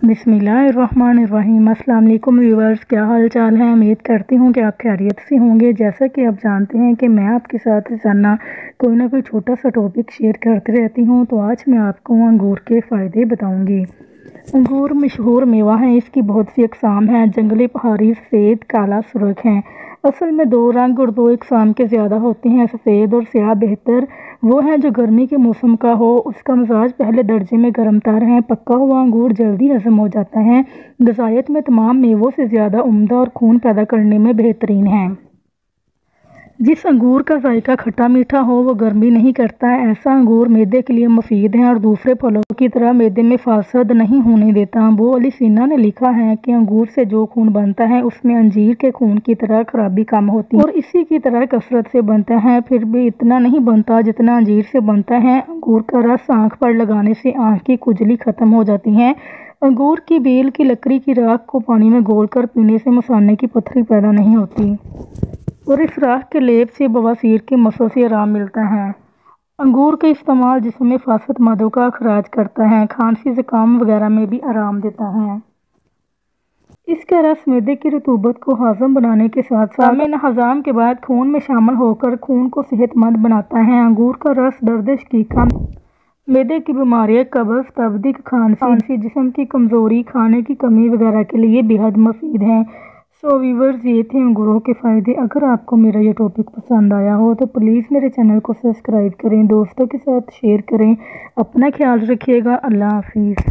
बिस्मिल्लाहिर्रहमानिर्रहीम। अस्सलाम वालेकुम व्यूअर्स, क्या हाल चाल है। उम्मीद करती हूँ कि आप खैरियत से होंगे। जैसा कि आप जानते हैं कि मैं आपके साथ रोज़ाना कोई ना कोई छोटा सा टॉपिक शेयर करती रहती हूँ, तो आज मैं आपको अंगूर के फ़ायदे बताऊँगी। अंगूर मशहूर मेवा है। इसकी बहुत सी अक़साम हैं। जंगली, पहाड़ी, सफ़ेद, काला, सुर्ख हैं। असल में दो रंग और दो अक़साम के ज़्यादा होते हैं। सफ़ेद और स्याह बेहतर वो है जो गर्मी के मौसम का हो। उसका मिजाज पहले दर्जे में गर्म तर है। पका हुआ अंगूर जल्दी हजम हो जाता है। ग़िज़ायत में तमाम मेवों से ज़्यादा उम्दा और खून पैदा करने में बेहतरीन है। जिस अंगूर का जायका खट्टा मीठा हो वो गर्मी नहीं करता है। ऐसा अंगूर मैदे के लिए मुफीद है और दूसरे फलों की तरह मैदे में फासद नहीं होने देता। अबू अली सीना ने लिखा है कि अंगूर से जो खून बनता है उसमें अंजीर के खून की तरह खराबी कम होती है और इसी की तरह कसरत से बनता है। फिर भी इतना नहीं बनता जितना अंजीर से बनता है। अंगूर का रस आँख पर लगाने से आँख की खुजली ख़त्म हो जाती है। अंगूर की बेल की लकड़ी की राख को पानी में घोलकर पीने से मसाने की पथरी पैदा नहीं होती और इस राख के लेप से बवासीर के मसों से आराम मिलता है। अंगूर का इस्तेमाल जिस्म में फासद मादों का अखराज करता है। खांसी, ज़ुकाम वगैरह में भी आराम देता है। इसका रस मैदे की रतूबत को हाज़म बनाने के साथ साथ हज़ाम के बाद खून में शामिल होकर खून को सेहतमंद बनाता है। अंगूर का रस दर्द शकीका, मैदे की बीमारियाँ, कब्ज़, तबदीक, खांसी, जिस्म की कमज़ोरी, खाने की कमी वगैरह के लिए बेहद मुफीद है। सो व्यूअर्स, ये थे अंगूरों के फ़ायदे। अगर आपको मेरा ये टॉपिक पसंद आया हो तो प्लीज़ मेरे चैनल को सब्सक्राइब करें, दोस्तों के साथ शेयर करें। अपना ख्याल रखिएगा। अल्लाह हाफिज़।